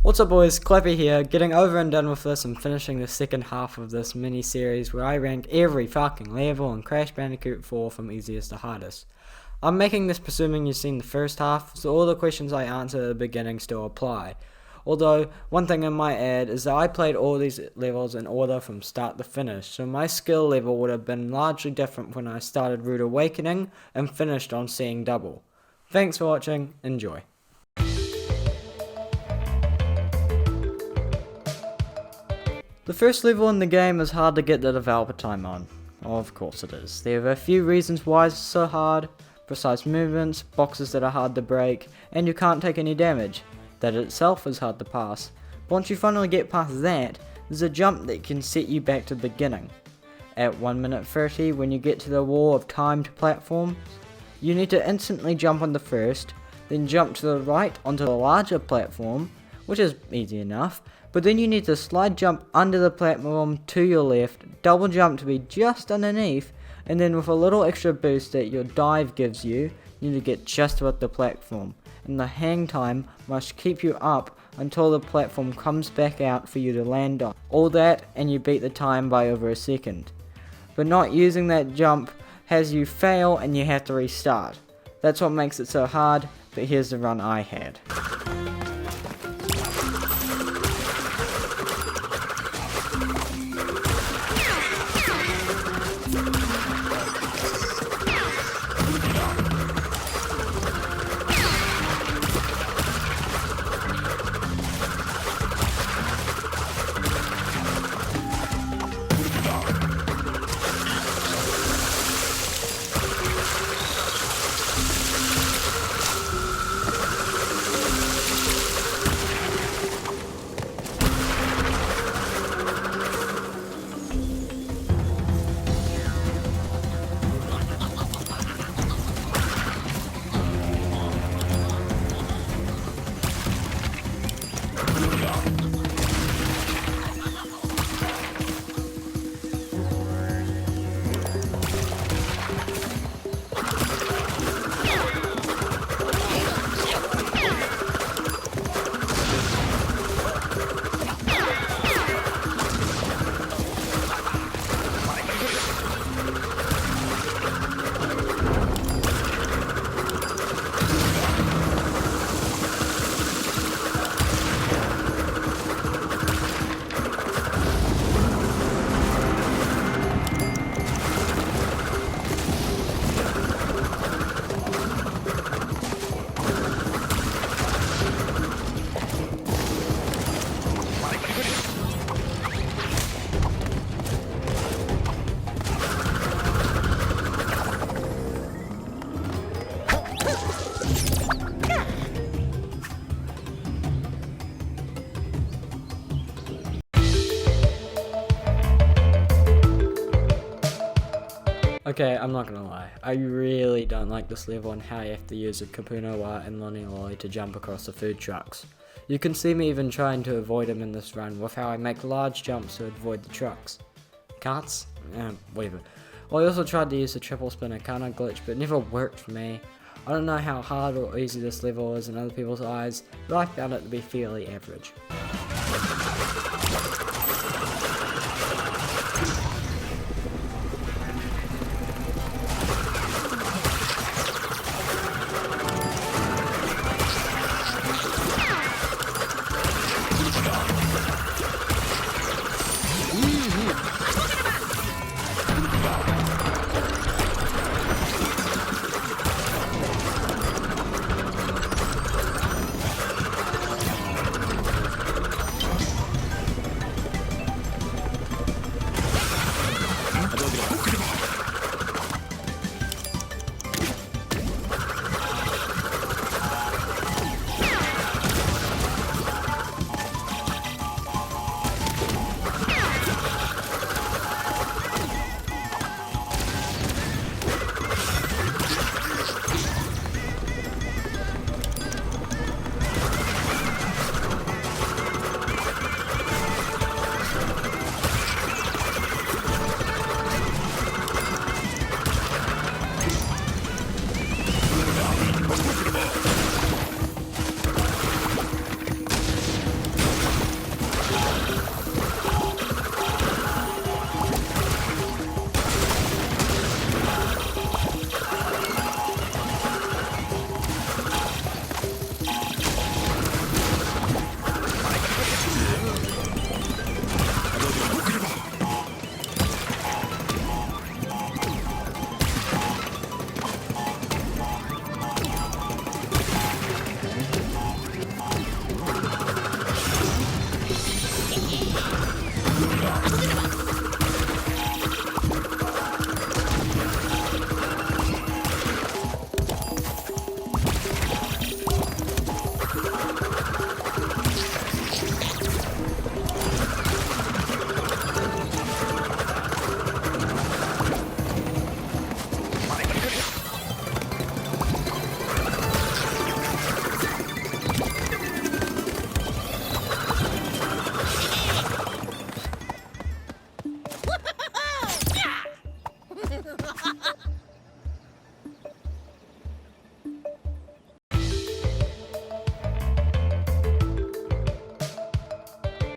What's up boys, Clappy here, getting over and done with this and finishing the second half of this mini-series where I rank every fucking level in Crash Bandicoot 4 from easiest to hardest. I'm making this presuming you've seen the first half, so all the questions I answer at the beginning still apply. Although, one thing I might add is that I played all these levels in order from start to finish, so my skill level would have been largely different when I started Rude Awakening and finished on Seeing Double. Thanks for watching, enjoy. The first level in the game is hard to get the developer time on. Of course it is. There are a few reasons why it's so hard: precise movements, boxes that are hard to break, and you can't take any damage. That itself is hard to pass. But once you finally get past that, there's a jump that can set you back to the beginning. At 1 minute 30, when you get to the wall of timed platforms, you need to instantly jump on the first, then jump to the right onto the larger platform, which is easy enough, but then you need to slide jump under the platform to your left, double jump to be just underneath, and then with a little extra boost that your dive gives you, you need to get just above the platform, and the hang time must keep you up until the platform comes back out for you to land on. All that, and you beat the time by over a second. But not using that jump has you fail and you have to restart. That's what makes it so hard, but here's the run I had. Okay, I'm not gonna lie, I really don't like this level and how you have to use a Kapunowa and Lonnie Lolly to jump across the food trucks. You can see me even trying to avoid them in this run with how I make large jumps to avoid the trucks. Carts? Whatever. Well, I also tried to use the triple spinner kinda glitch, but it never worked for me. I don't know how hard or easy this level is in other people's eyes, but I found it to be fairly average.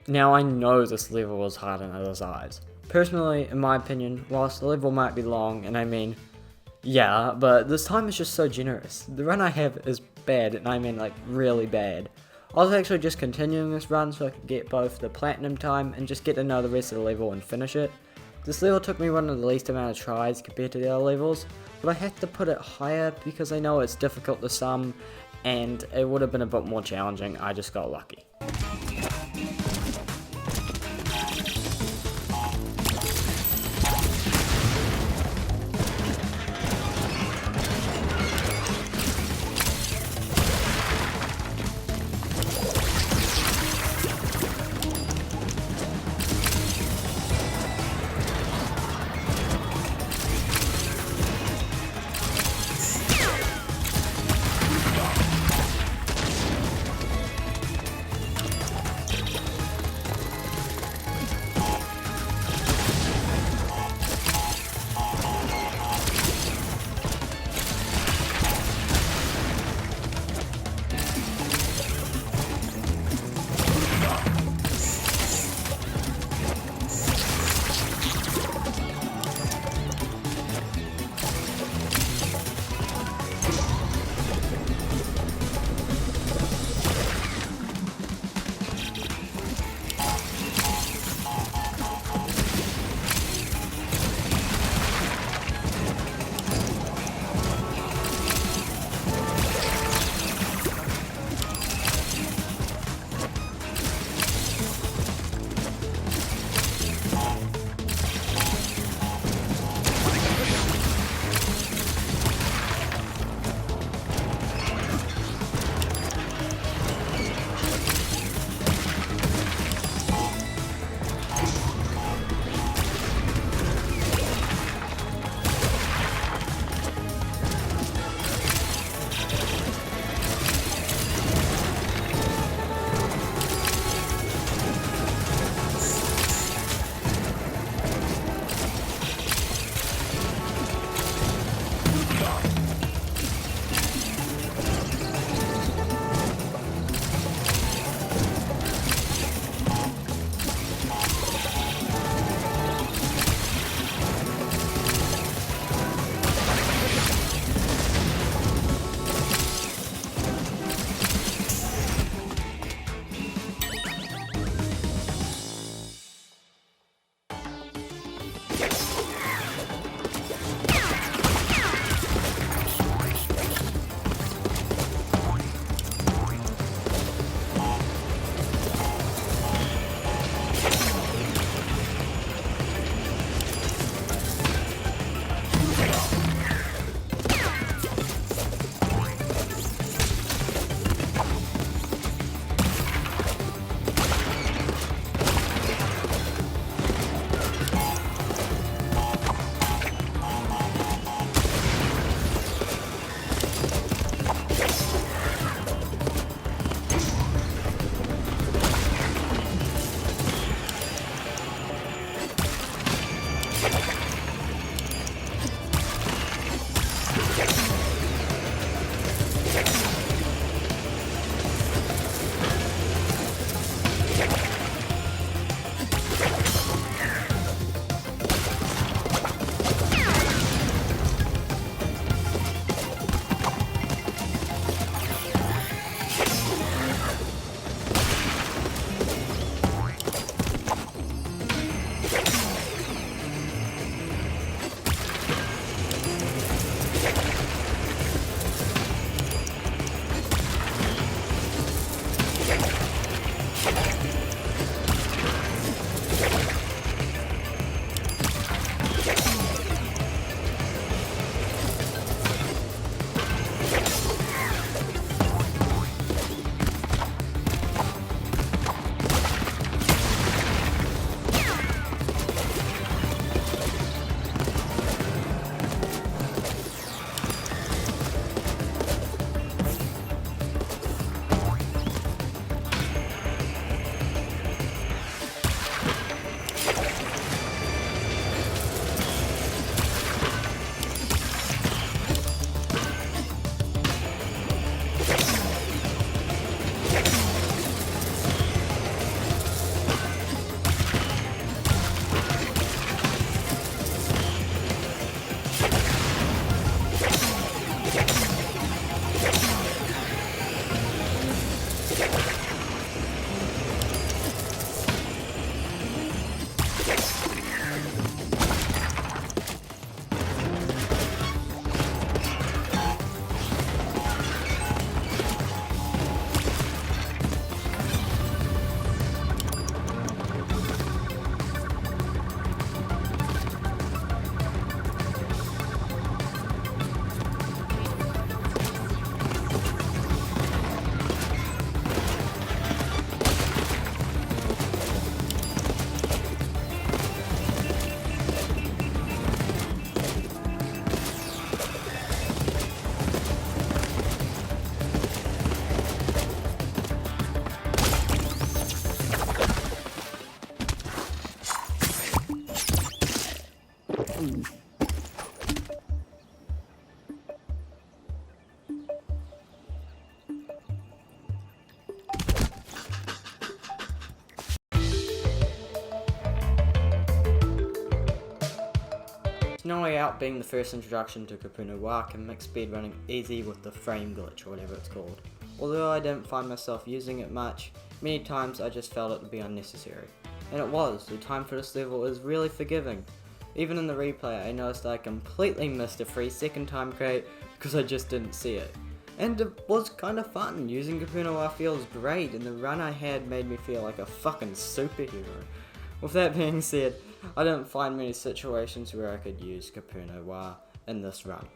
Now I know this level was harder than others' eyes. Personally, in my opinion, whilst the level might be long, and I mean, yeah, but this time is just so generous. The run I have is bad, and I mean like really bad. I was actually just continuing this run so I could get both the platinum time and just get to know the rest of the level and finish it. This level took me one of the least amount of tries compared to the other levels, but I had to put it higher because I know it's difficult to sum and it would have been a bit more challenging. I just got lucky. No Way Out being the first introduction to Capuno Noir can make speedrunning easy with the frame glitch or whatever it's called. Although I didn't find myself using it much, many times I just felt it to be unnecessary. And it was, the time for this level is really forgiving. Even in the replay I noticed I completely missed a 3-second time crate because I just didn't see it. And it was kinda fun, using Capuno Noir feels great and the run I had made me feel like a fucking superhero. With that being said, I didn't find many situations where I could use Capuno Noir in this run.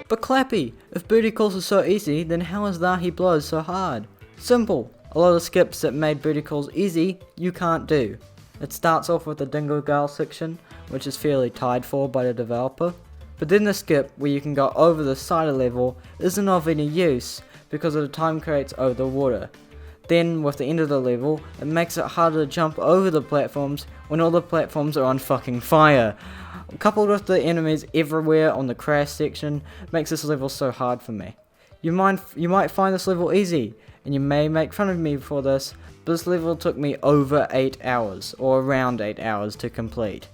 But Clappy, if booty calls are so easy, then how is that he blows so hard? Simple. A lot of skips that made booty calls easy, you can't do. It starts off with the Dingo Girl section, which is fairly tied for by the developer. But then the skip, where you can go over the side of the level, isn't of any use, because of the time crates over the water. Then, with the end of the level, it makes it harder to jump over the platforms when all the platforms are on fucking fire. Coupled with the enemies everywhere on the crash section, makes this level so hard for me. You might find this level easy, and you may make fun of me for this, but this level took me over 8 hours, or around 8 hours to complete.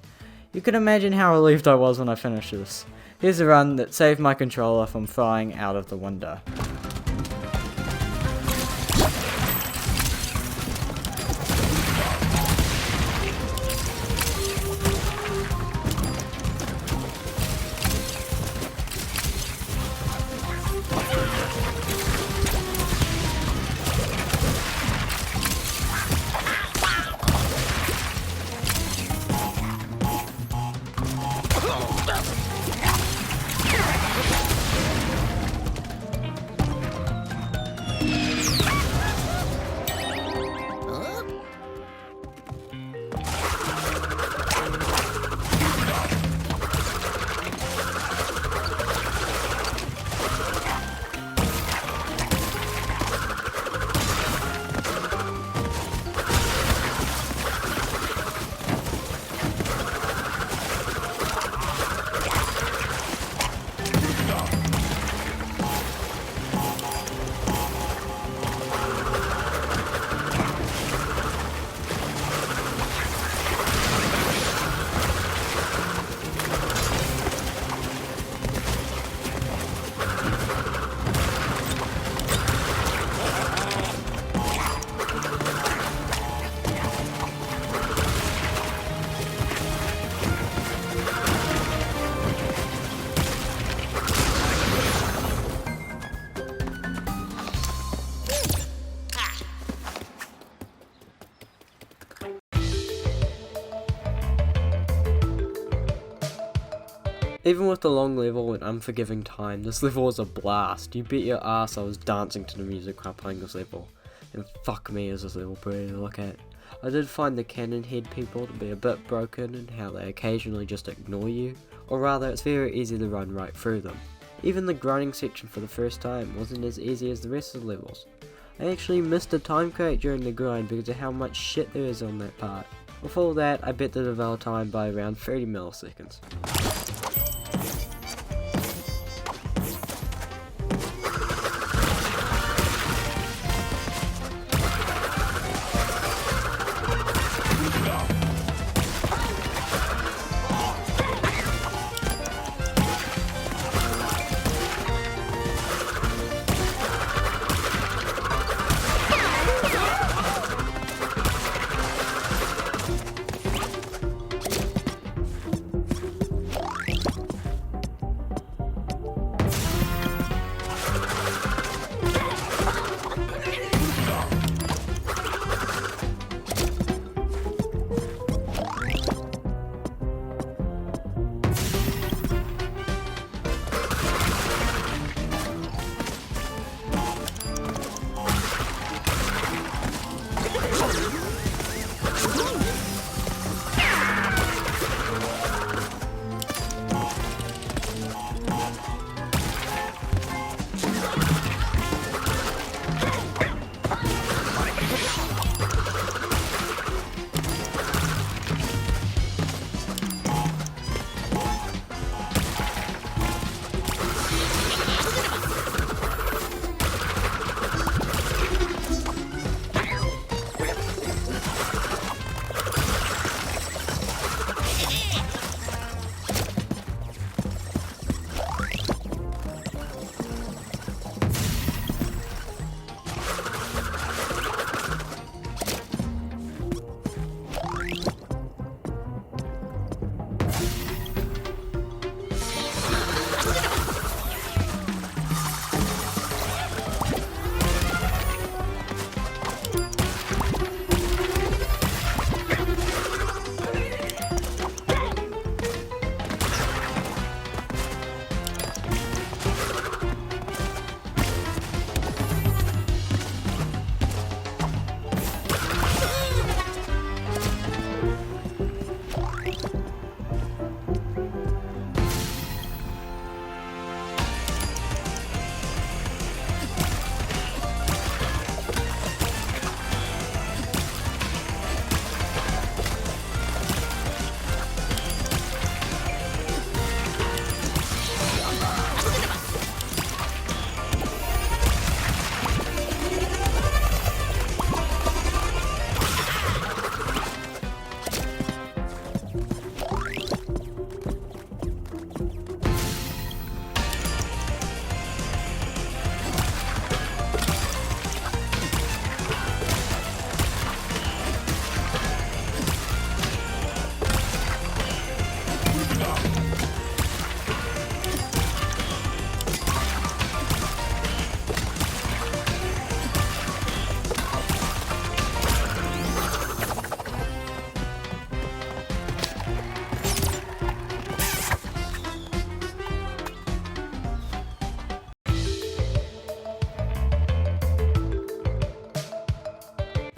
You can imagine how relieved I was when I finished this. Here's a run that saved my controller from flying out of the window. Even with the long level and unforgiving time, this level was a blast. You bet your ass I was dancing to the music while playing this level. And fuck me, is this level pretty to look at. I did find the cannon head people to be a bit broken in how they occasionally just ignore you, or rather it's very easy to run right through them. Even the grinding section for the first time wasn't as easy as the rest of the levels. I actually missed a time crate during the grind because of how much shit there is on that part. With all that, I bet the develop time by around 30 milliseconds.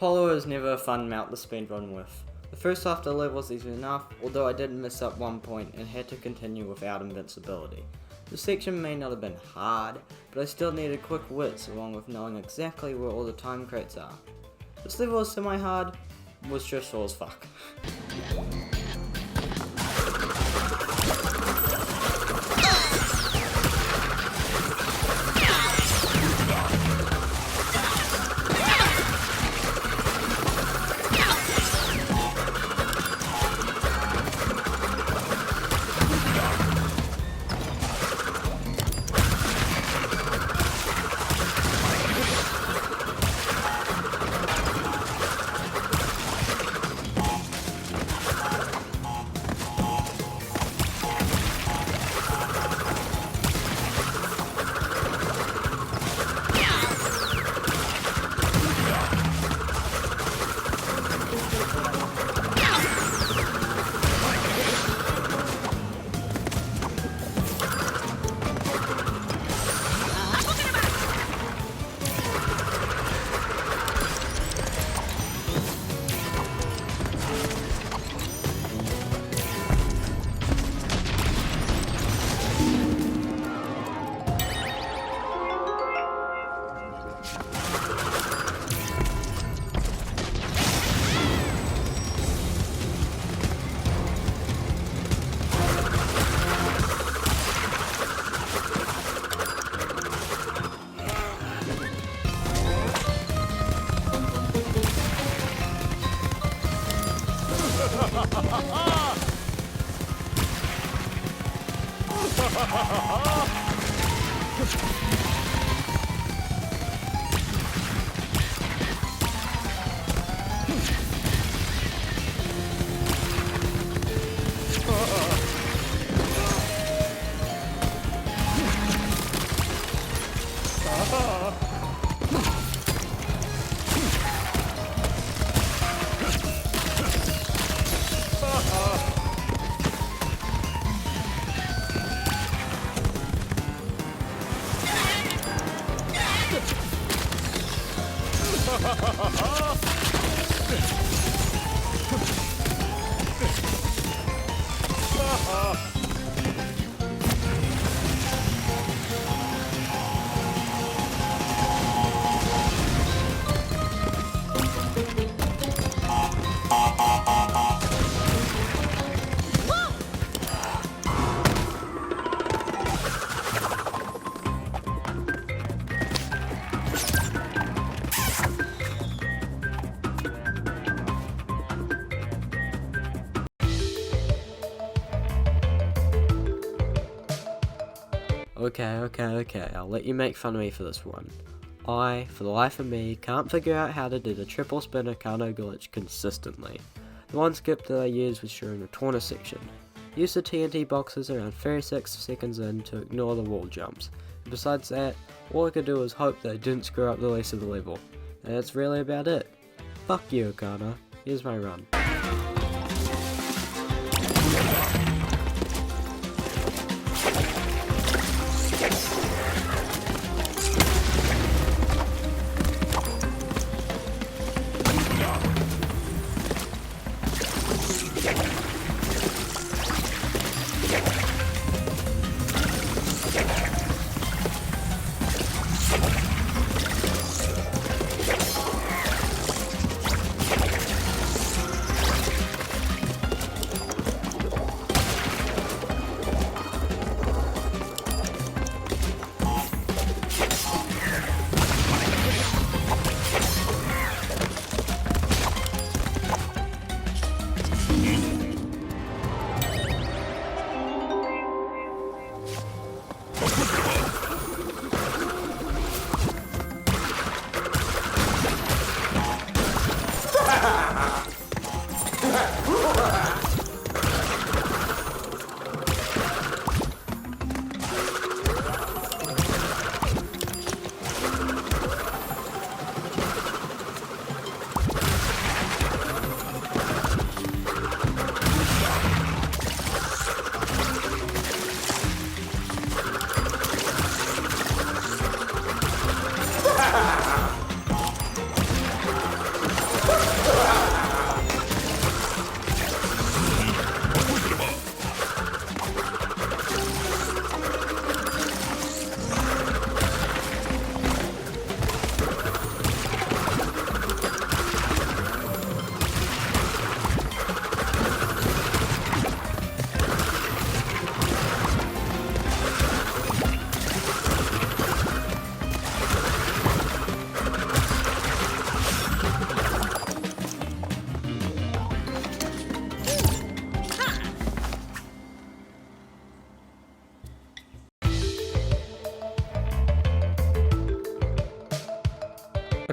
Polo is never a fun mount to speedrun with. The first half of the level was easy enough, although I did miss up one point and had to continue without invincibility. The section may not have been hard, but I still needed quick wits along with knowing exactly where all the time crates are. This level is semi-hard, was stressful as fuck. Okay, I'll let you make fun of me for this one. I, for the life of me, can't figure out how to do the triple spin Akano glitch consistently. The one skip that I used was during the corner section. Use the TNT boxes around 36 seconds in to ignore the wall jumps. And besides that, all I could do was hope that I didn't screw up the rest of the level. And that's really about it. Fuck you, Akano. Here's my run.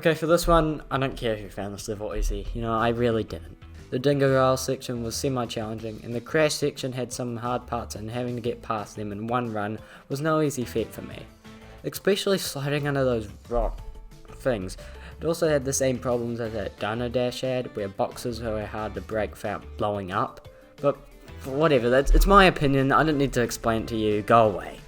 Okay, for this one, I don't care if you found this level easy. You know, I really didn't. The Dingo Rail section was semi-challenging, and the Crash section had some hard parts, and having to get past them in one run was no easy feat for me. Especially sliding under those rock things. It also had the same problems as that Dino Dash had, where boxes were hard to break without blowing up. But whatever, it's my opinion, I don't need to explain it to you, go away.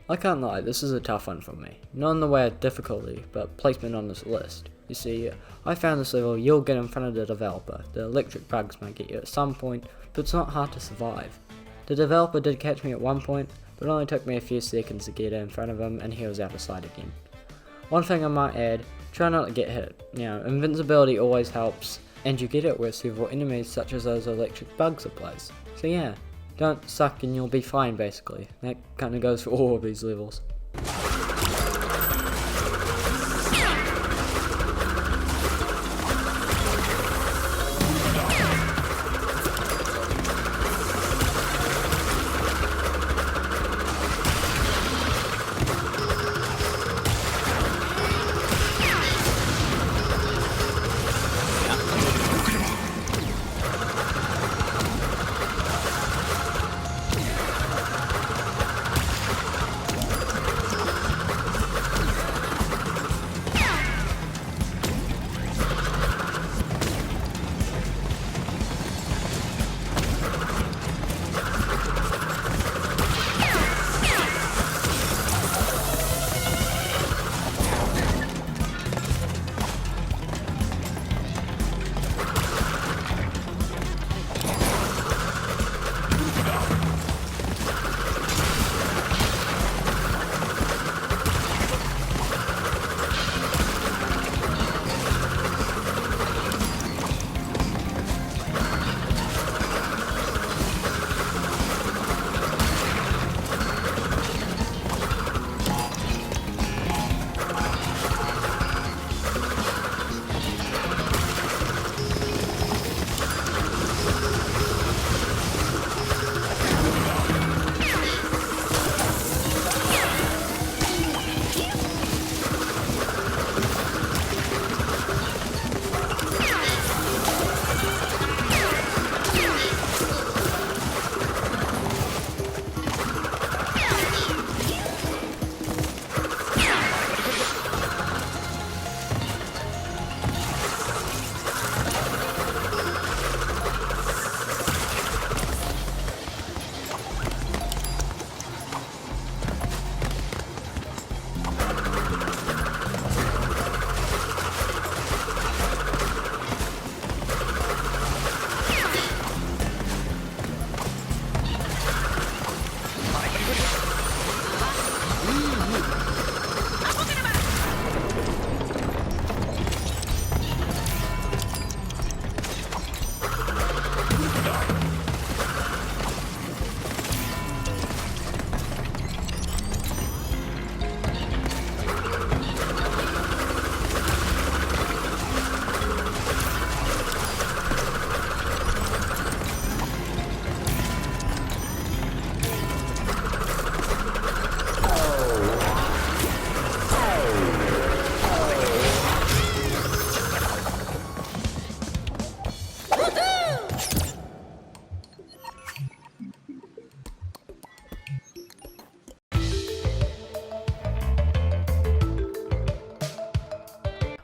I can't lie, this is a tough one for me. Not in the way of difficulty, but placement on this list. You see, I found this level you'll get in front of the developer. The electric bugs might get you at some point, but it's not hard to survive. The developer did catch me at one point, but it only took me a few seconds to get in front of him and he was out of sight again. One thing I might add, try not to get hit. Invincibility always helps, and you get it where several enemies such as those electric bugs are placed. So yeah, don't suck and you'll be fine basically. That kinda goes for all of these levels.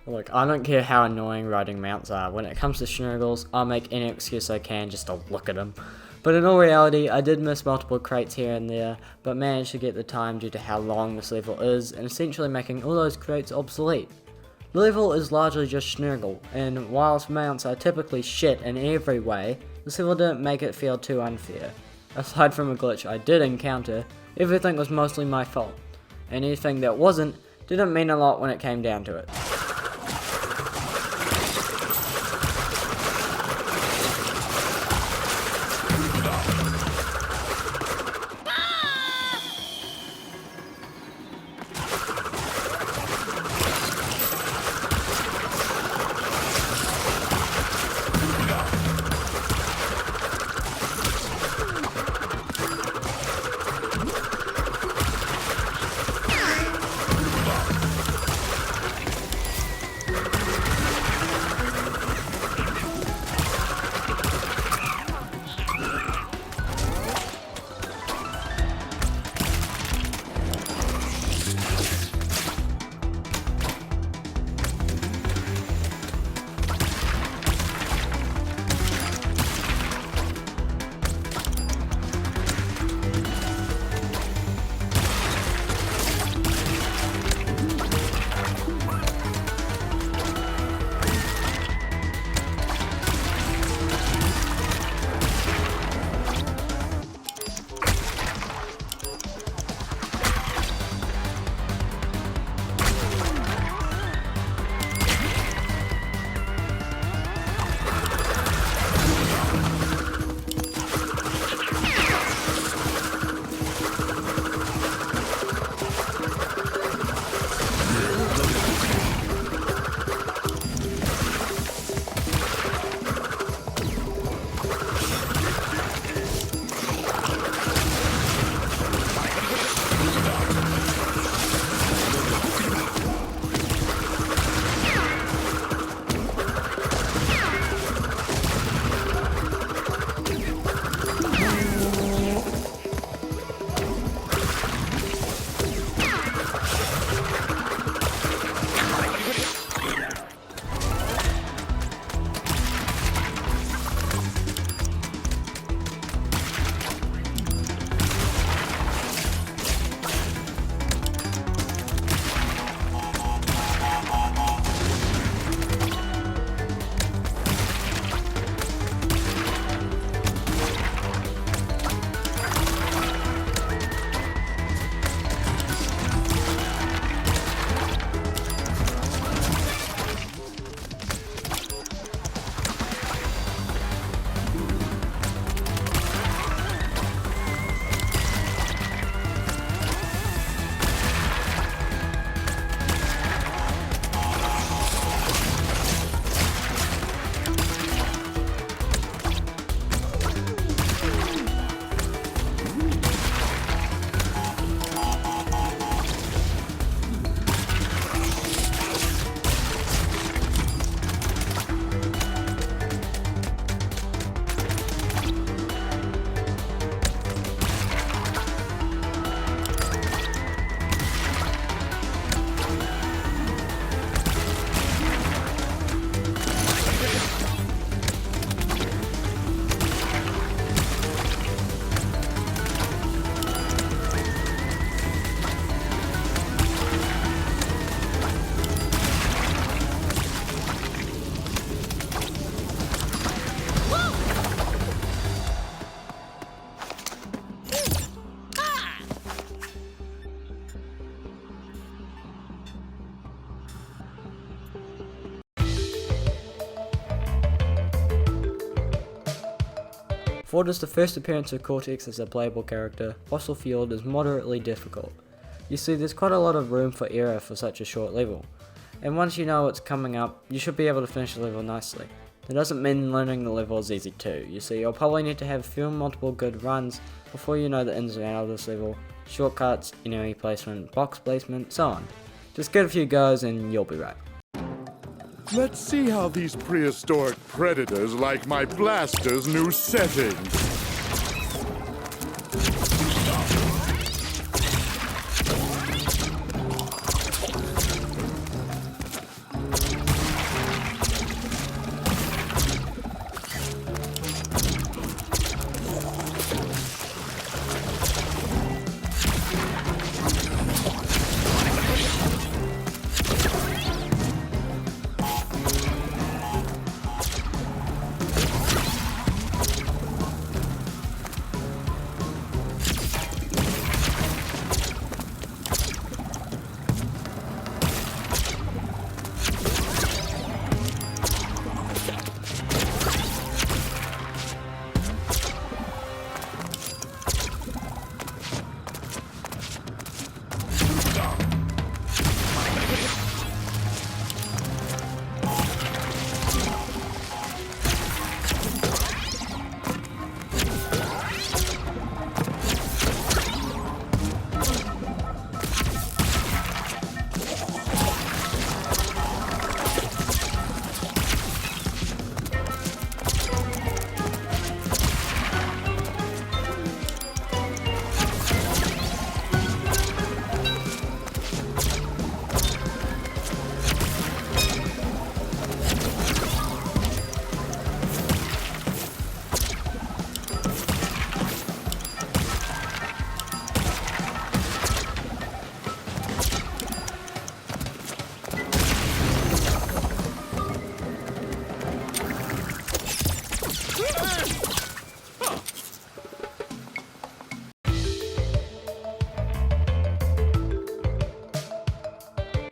Look, I don't care how annoying riding mounts are. When it comes to Schnurgles, I'll make any excuse I can just to look at them. But in all reality, I did miss multiple crates here and there, but managed to get the time due to how long this level is, and essentially making all those crates obsolete. The level is largely just Schnurgle, and whilst mounts are typically shit in every way, this level didn't make it feel too unfair. Aside from a glitch I did encounter, everything was mostly my fault, and anything that wasn't didn't mean a lot when it came down to it. Ford is the first appearance of Cortex as a playable character. Fossil Field is moderately difficult. You see, there's quite a lot of room for error for such a short level, and once you know what's coming up, you should be able to finish the level nicely. That doesn't mean learning the level is easy too. You see, you'll probably need to have a few multiple good runs before you know the ins and outs of this level, shortcuts, enemy placement, box placement, so on. Just get a few goes and you'll be right. Let's see how these prehistoric predators like my blaster's new settings.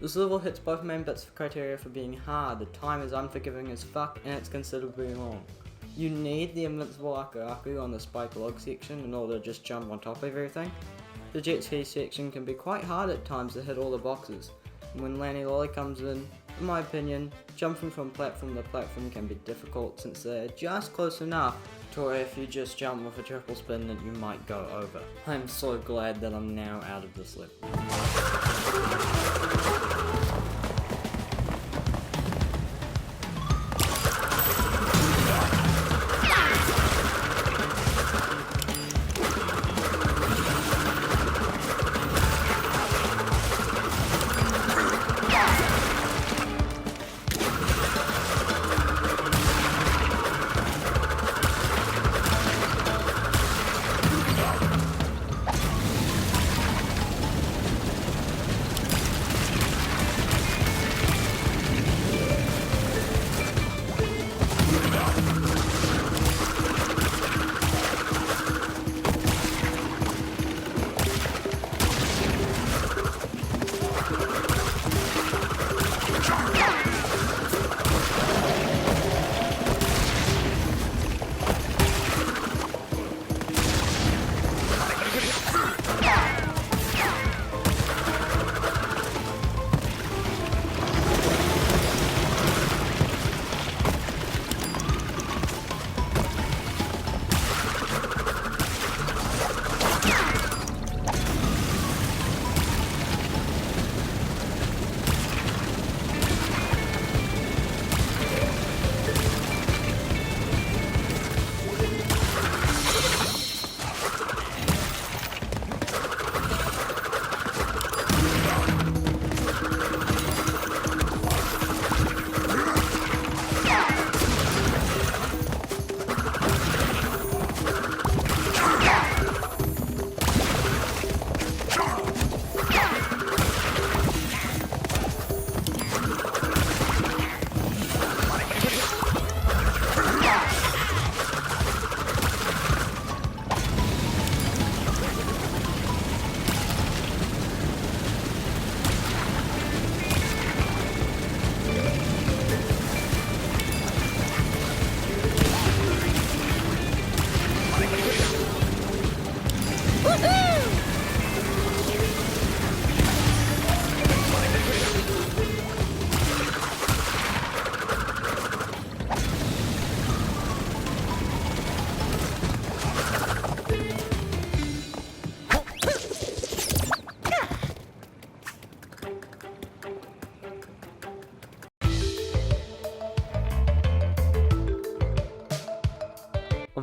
This level hits both main bits of criteria for being hard. The time is unforgiving as fuck and it's considerably long. You need the invincible Aku on the spike log section in order to just jump on top of everything. The jet ski section can be quite hard at times to hit all the boxes. And when Lanny Lolly comes in my opinion, jumping from platform to platform can be difficult since they're just close enough to where if you just jump with a triple spin that you might go over. I'm so glad that I'm now out of this level.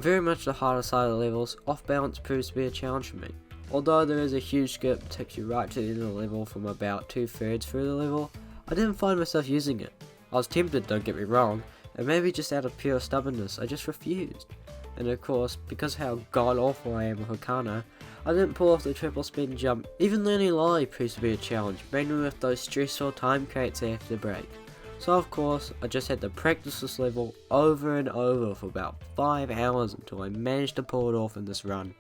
very much the harder side of the levels, off balance proves to be a challenge for me. Although there is a huge skip that takes you right to the end of the level from about 2/3 through the level, I didn't find myself using it. I was tempted, don't get me wrong, and maybe just out of pure stubbornness I just refused. And of course, because how god awful I am with Hakana, I didn't pull off the triple spin jump. Even learning Lolly proves to be a challenge, mainly with those stressful time crates I have to break. So of course, I just had to practice this level over and over for about 5 hours until I managed to pull it off in this run.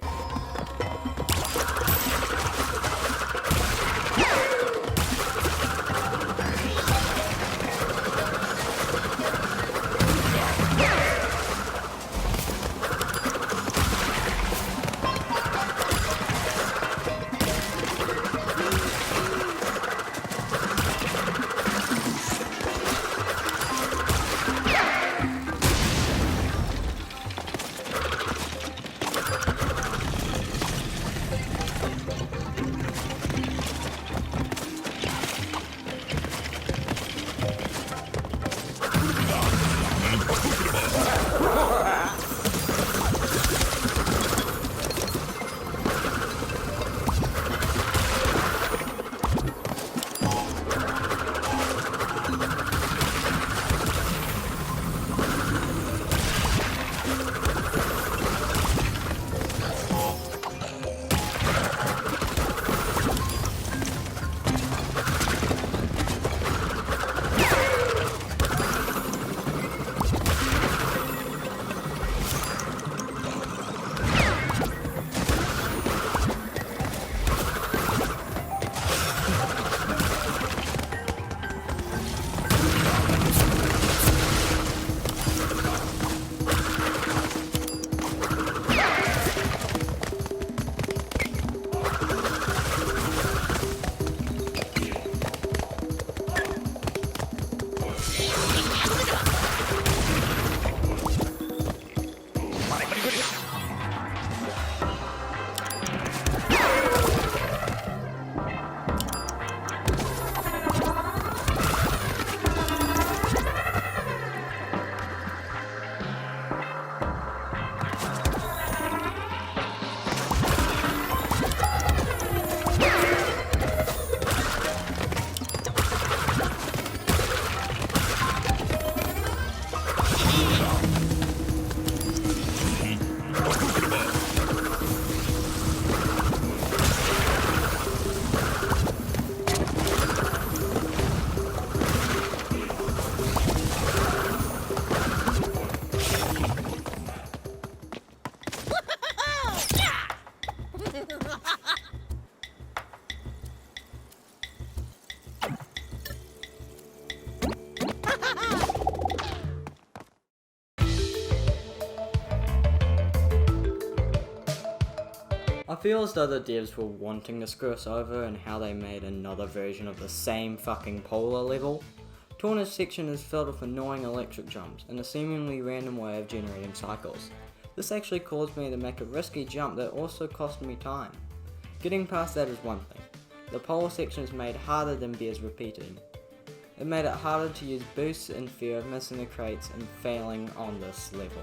I feel as though the devs were wanting to screw us over in how they made another version of the same fucking polar level. Torna's section is filled with annoying electric jumps and a seemingly random way of generating cycles. This actually caused me to make a risky jump that also cost me time. Getting past that is one thing. The polar section is made harder than Bear's repeating. It made it harder to use boosts in fear of missing the crates and failing on this level.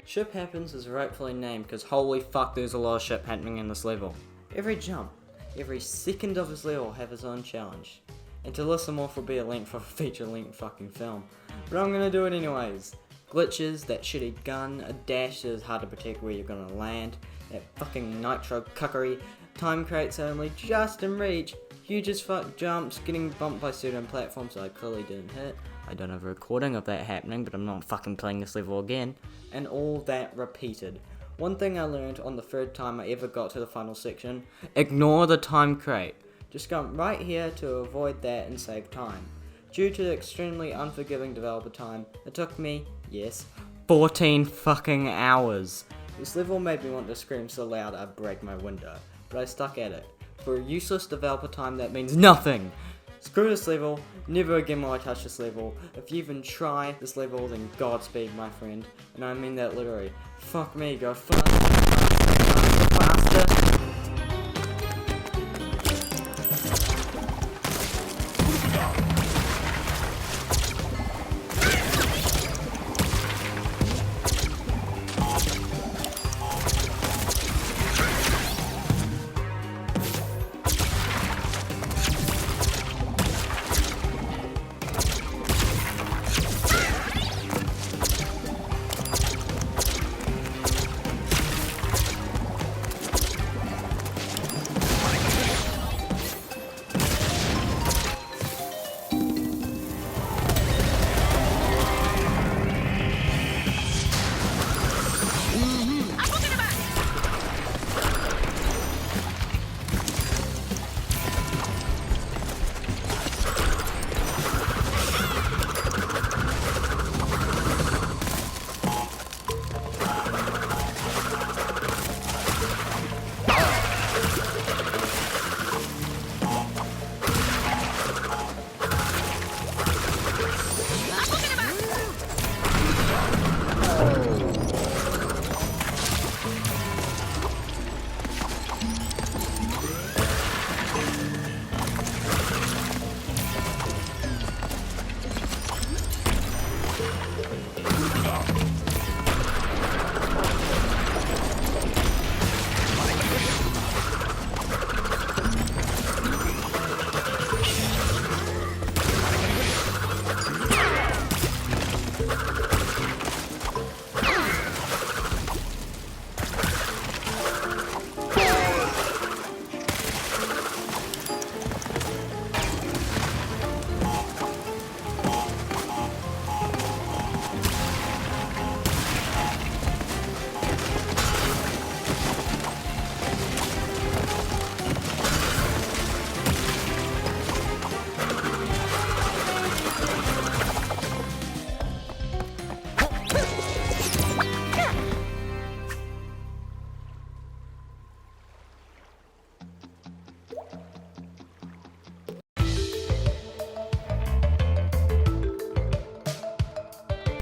Ship Happens is rightfully named because holy fuck there's a lot of shit happening in this level. Every jump, every second of this level have its own challenge. And to list them off will be a length of a feature-length fucking film. But I'm gonna do it anyways. Glitches, that shitty gun, a dash that is hard to protect where you're gonna land, that fucking nitro cuckery, time crates only just in reach, huge as fuck jumps, getting bumped by certain platforms that I clearly didn't hit. I don't have a recording of that happening, but I'm not fucking playing this level again. And all that repeated. One thing I learned on the third time I ever got to the final section, ignore the time crate. Just go right here to avoid that and save time. Due to the extremely unforgiving developer time, it took me, yes, 14 fucking hours. This level made me want to scream so loud I'd break my window, but I stuck at it. For a useless developer time that means nothing! Screw this level, never again will I touch this level. If you even try this level, then Godspeed, my friend. And I mean that literally. Fuck me, go faster.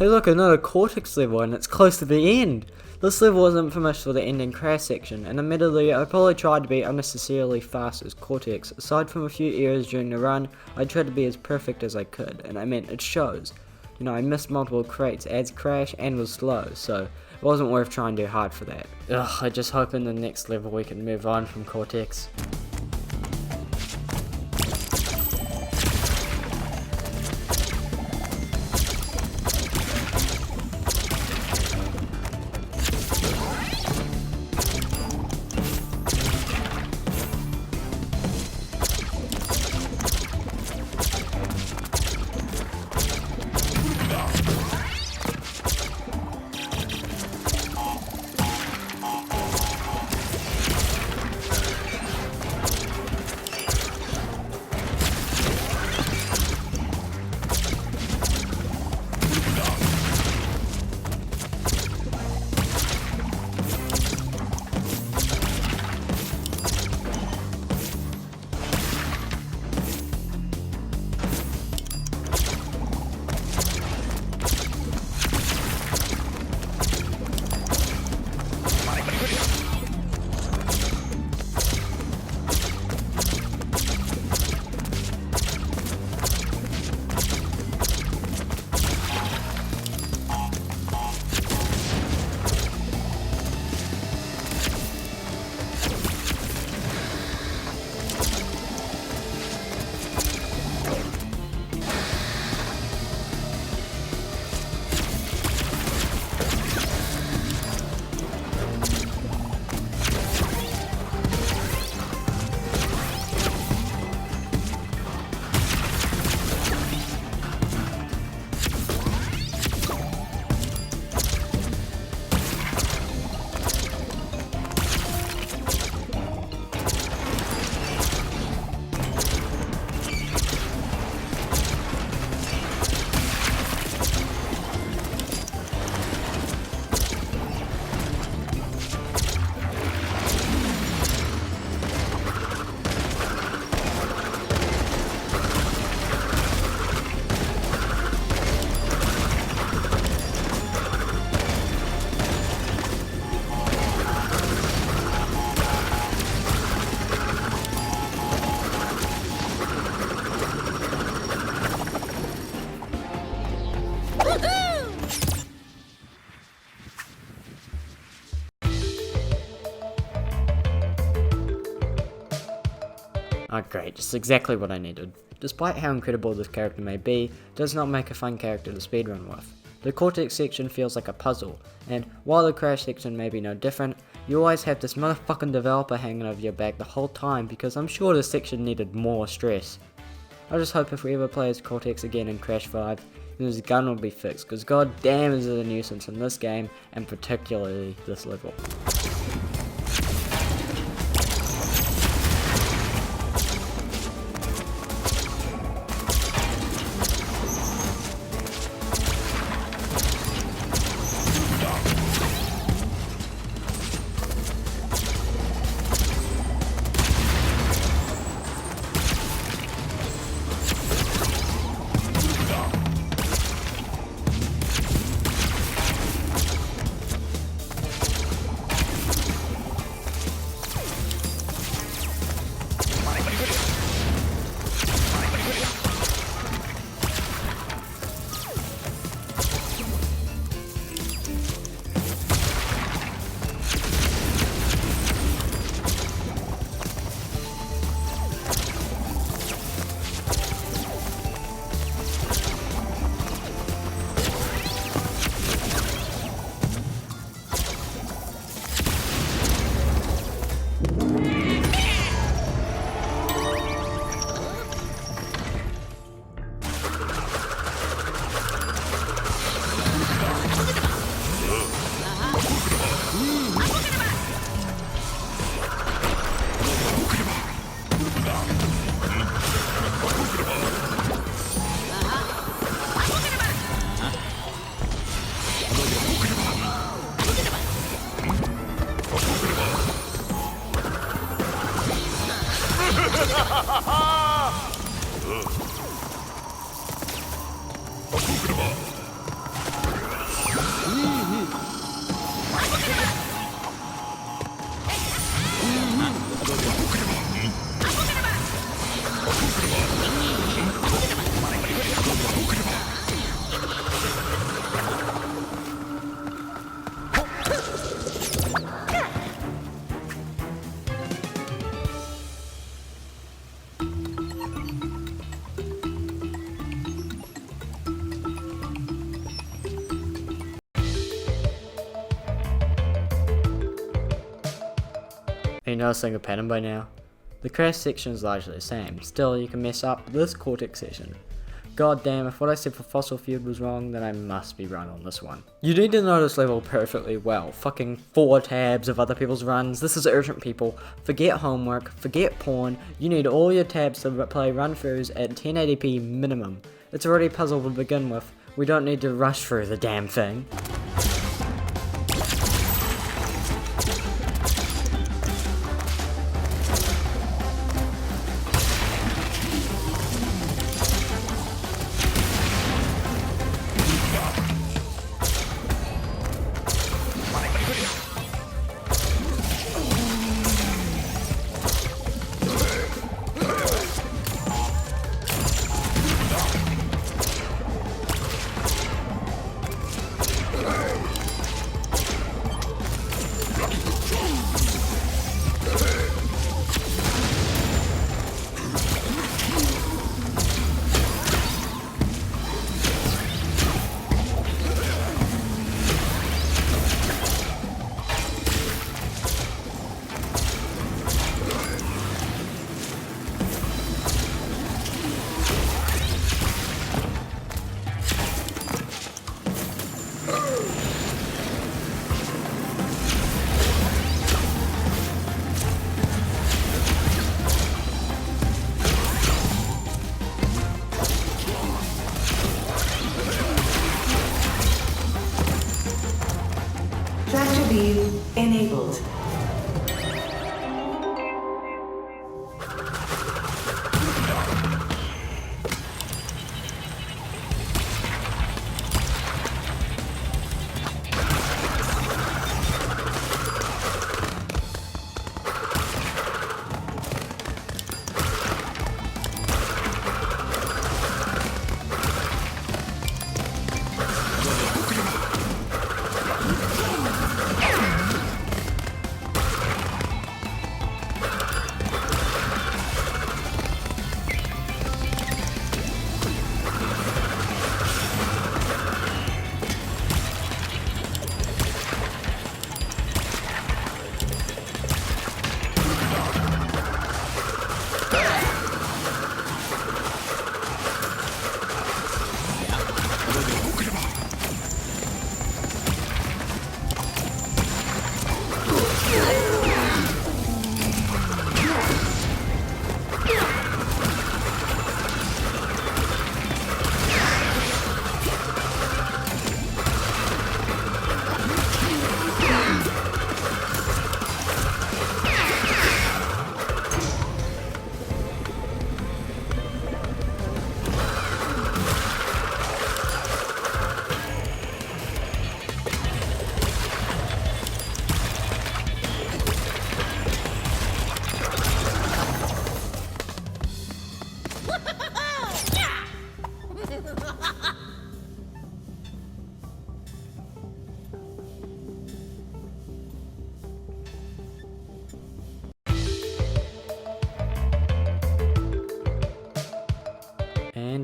Hey look, another Cortex level and it's close to the end! This level was infamous for the ending crash section, and admittedly I probably tried to be unnecessarily fast as Cortex. Aside from a few errors during the run, I tried to be as perfect as I could, and I mean, it shows. You know, I missed multiple crates, adds crash, and was slow, so it wasn't worth trying too hard for that. Ugh, I just hope in the next level we can move on from Cortex. Oh great, just exactly what I needed. Despite how incredible this character may be, it does not make a fun character to speedrun with. The Cortex section feels like a puzzle, and while the Crash section may be no different, you always have this motherfucking developer hanging over your back the whole time because I'm sure this section needed more stress. I just hope if we ever play as Cortex again in Crash 5, then his gun will be fixed, because god damn is it a nuisance in this game, and particularly this level. Are you noticing a pattern by now? The Crash section is largely the same, still you can mess up this Cortex section. God damn, if what I said for Fossil Field was wrong, then I must be wrong on this one. You need to know this level perfectly well. Fucking 4 tabs of other people's runs, this is urgent people. Forget homework, forget porn, you need all your tabs to play run-throughs at 1080p minimum. It's already a puzzle to begin with, we don't need to rush through the damn thing.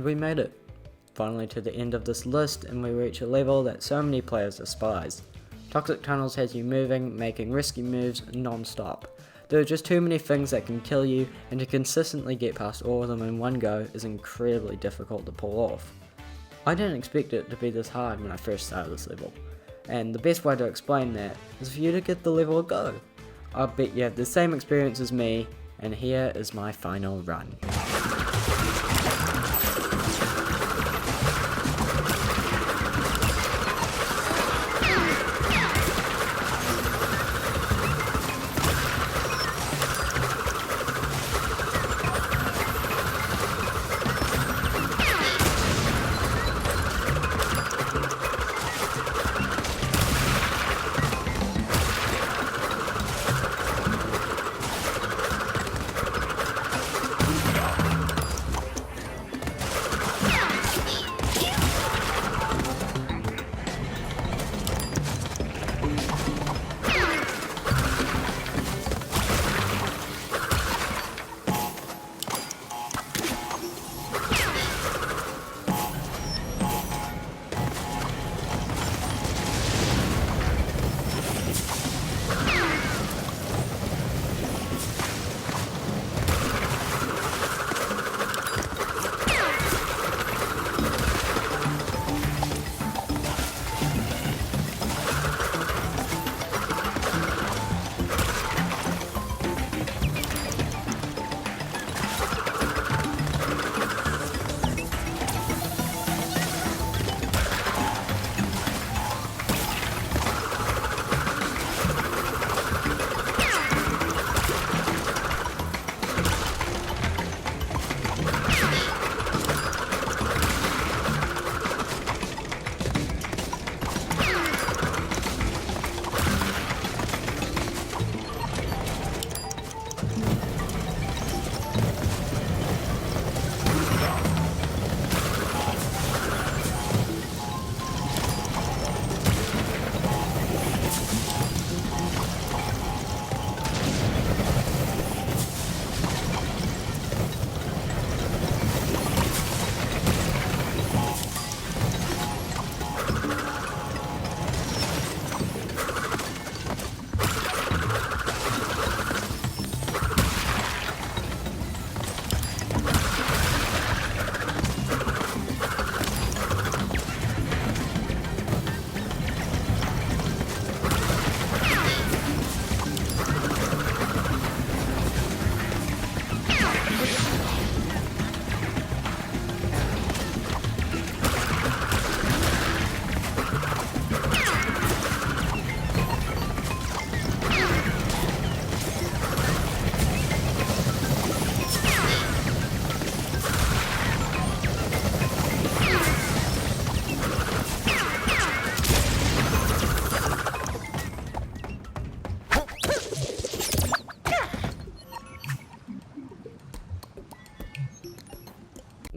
we made it. Finally to the end of this list, and we reach a level that so many players despise. Toxic tunnels has you moving, making risky moves non-stop. There are just too many things that can kill you, and to consistently get past all of them in one go is incredibly difficult to pull off. I didn't expect it to be this hard when I first started this level, and the best way to explain that is for you to give the level a go. I bet you have the same experience as me, and here is my final run.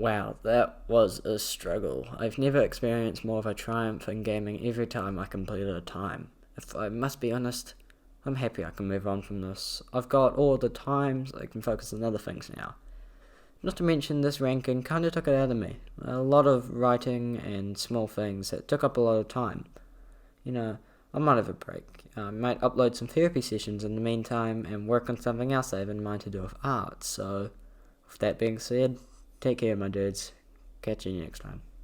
Wow, that was a struggle. I've never experienced more of a triumph in gaming every time I completed a time. If I must be honest, I'm happy I can move on from this. I've got all the times, I can focus on other things now. Not to mention this ranking kinda took it out of me. A lot of writing and small things that took up a lot of time. You know, I might have a break. I might upload some therapy sessions in the meantime and work on something else I have in mind to do with art. So, with that being said, take care, my dudes. Catch you next time.